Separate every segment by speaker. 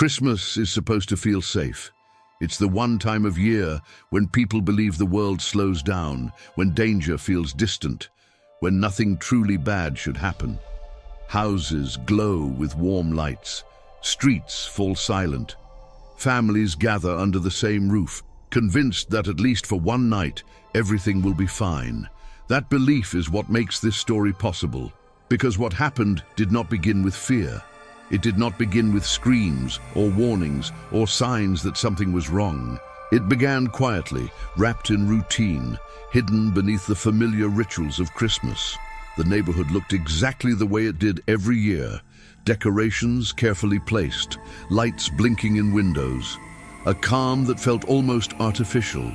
Speaker 1: Christmas is supposed to feel safe. It's the one time of year when people believe the world slows down, when danger feels distant, when nothing truly bad should happen. Houses glow with warm lights. Streets fall silent. Families gather under the same roof, convinced that at least for one night, everything will be fine. That belief is what makes this story possible, because what happened did not begin with fear. It did not begin with screams or warnings or signs that something was wrong. It began quietly, wrapped in routine, hidden beneath the familiar rituals of Christmas. The neighborhood looked exactly the way it did every year. Decorations carefully placed, lights blinking in windows, a calm that felt almost artificial.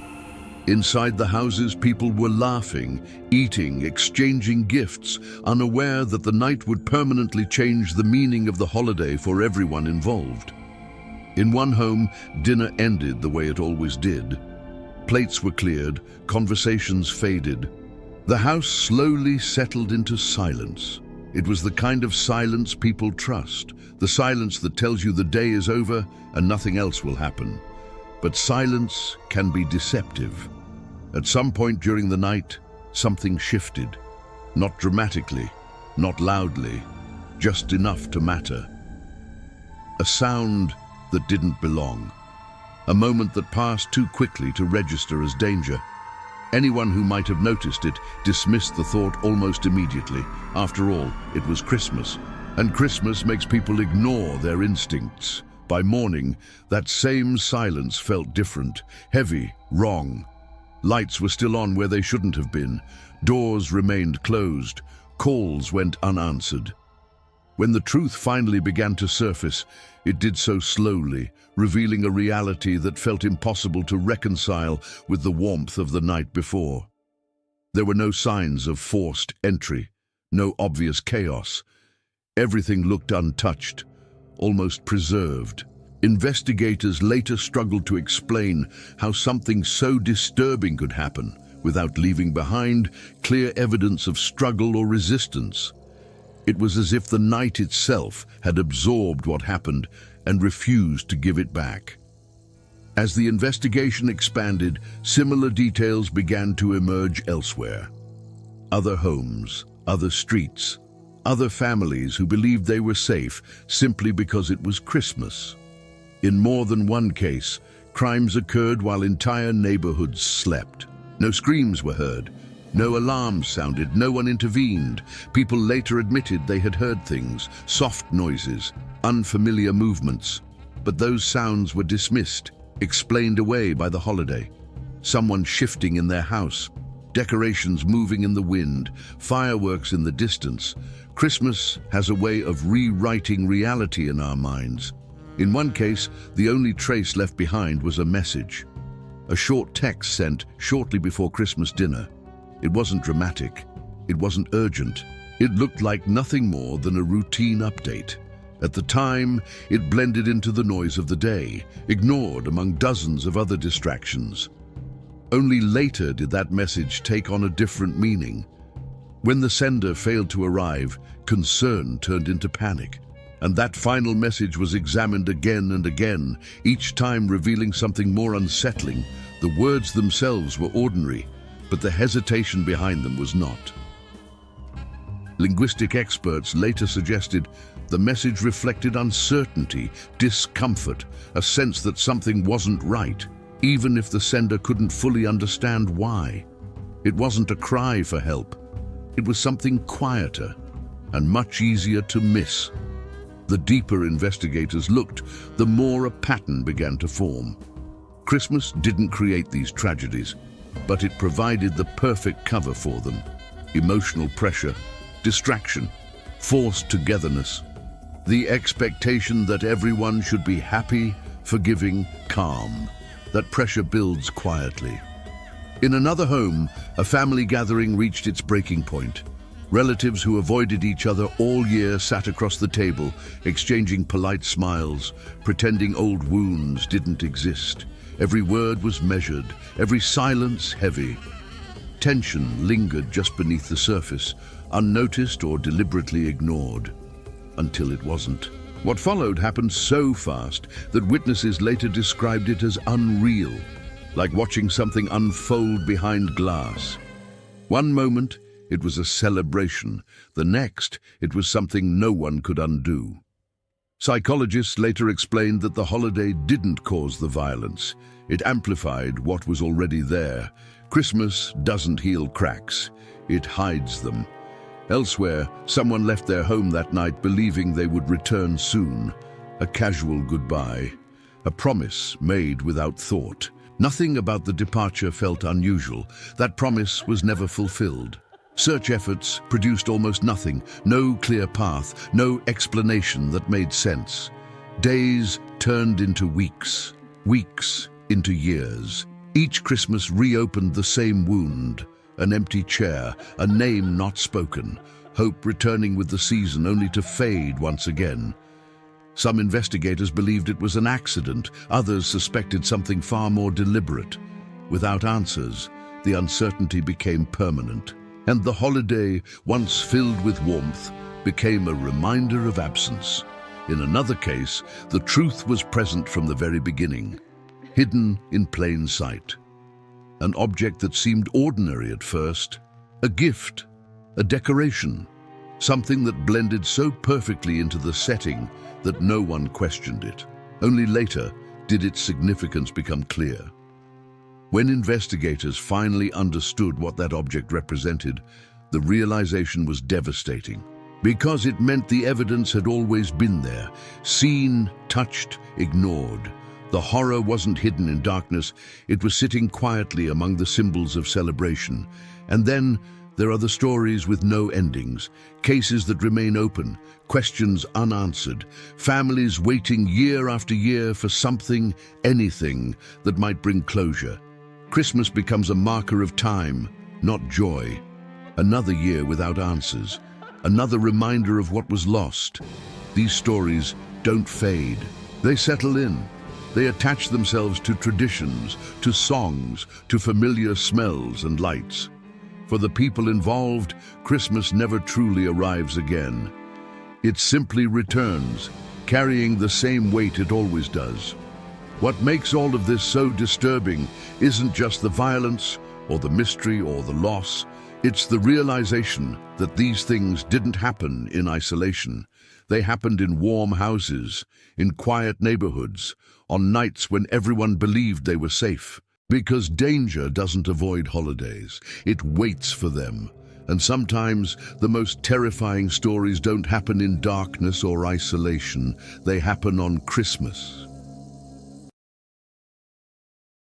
Speaker 1: Inside the houses, people were laughing, eating, exchanging gifts, unaware that the night would permanently change the meaning of the holiday for everyone involved. In one home, dinner ended the way it always did. Plates were cleared, conversations faded. The house slowly settled into silence. It was the kind of silence people trust, the silence that tells you the day is over and nothing else will happen. But silence can be deceptive. At some point during the night, something shifted. Not dramatically, not loudly, just enough to matter. A sound that didn't belong. A moment that passed too quickly to register as danger. Anyone who might have noticed it dismissed the thought almost immediately. After all, it was Christmas, and Christmas makes people ignore their instincts. By morning, that same silence felt different, heavy, wrong. Lights were still on where they shouldn't have been. Doors remained closed. Calls went unanswered. When the truth finally began to surface, it did so slowly, revealing a reality that felt impossible to reconcile with the warmth of the night before. There were no signs of forced entry, no obvious chaos. Everything looked untouched, almost preserved. Investigators later struggled to explain how something so disturbing could happen without leaving behind clear evidence of struggle or resistance. It was as if the night itself had absorbed what happened and refused to give it back. As the investigation expanded, similar details began to emerge elsewhere. Other homes, other streets, other families who believed they were safe simply because it was Christmas. In more than one case, crimes occurred while entire neighborhoods slept. No screams were heard. No alarms sounded, no one intervened. People later admitted they had heard things, soft noises, unfamiliar movements. But those sounds were dismissed, explained away by the holiday. Someone shifting in their house, decorations moving in the wind, fireworks in the distance. Christmas has a way of rewriting reality in our minds. In one case, the only trace left behind was a message. A short text sent shortly before Christmas dinner. It wasn't dramatic. It wasn't urgent. It looked like nothing more than a routine update. At the time, it blended into the noise of the day, ignored among dozens of other distractions. Only later did that message take on a different meaning. When the sender failed to arrive, concern turned into panic. And that final message was examined again and again, each time revealing something more unsettling. The words themselves were ordinary, but the hesitation behind them was not. Linguistic experts later suggested the message reflected uncertainty, discomfort, a sense that something wasn't right, even if the sender couldn't fully understand why. It wasn't a cry for help. It was something quieter and much easier to miss. The deeper investigators looked, the more a pattern began to form. Christmas didn't create these tragedies, but it provided the perfect cover for them. Emotional pressure, distraction, forced togetherness. The expectation that everyone should be happy, forgiving, calm. That pressure builds quietly. In another home, a family gathering reached its breaking point. Relatives who avoided each other all year sat across the table, exchanging polite smiles, pretending old wounds didn't exist. Every word was measured, every silence heavy. Tension lingered just beneath the surface, unnoticed or deliberately ignored, until it wasn't. What followed happened so fast that witnesses later described it as unreal, like watching something unfold behind glass. One moment, it was a celebration. The next, it was something no one could undo. Psychologists later explained that the holiday didn't cause the violence. It amplified what was already there. Christmas doesn't heal cracks, it hides them. Elsewhere, someone left their home that night believing they would return soon. A casual goodbye, a promise made without thought. Nothing about the departure felt unusual. That promise was never fulfilled. Search efforts produced almost nothing, no clear path, no explanation that made sense. Days turned into weeks, weeks into years. Each Christmas reopened the same wound, an empty chair, a name not spoken, hope returning with the season only to fade once again. Some investigators believed it was an accident, others suspected something far more deliberate. Without answers, the uncertainty became permanent, and the holiday, once filled with warmth, became a reminder of absence. In another case, the truth was present from the very beginning, hidden in plain sight. An object that seemed ordinary at first, a gift, a decoration, something that blended so perfectly into the setting that no one questioned it. Only later did its significance become clear. When investigators finally understood what that object represented, the realization was devastating, because it meant the evidence had always been there, seen, touched, ignored. The horror wasn't hidden in darkness, it was sitting quietly among the symbols of celebration. And then there are the stories with no endings, cases that remain open, questions unanswered, families waiting year after year for something, anything, that might bring closure. Christmas becomes a marker of time, not joy. Another year without answers, another reminder of what was lost. These stories don't fade, they settle in. They attach themselves to traditions, to songs, to familiar smells and lights. For the people involved, Christmas never truly arrives again. It simply returns, carrying the same weight it always does. What makes all of this so disturbing isn't just the violence, or the mystery, or the loss. It's the realization that these things didn't happen in isolation. They happened in warm houses, in quiet neighborhoods, on nights when everyone believed they were safe. Because danger doesn't avoid holidays, it waits for them. And sometimes the most terrifying stories don't happen in darkness or isolation, they happen on Christmas.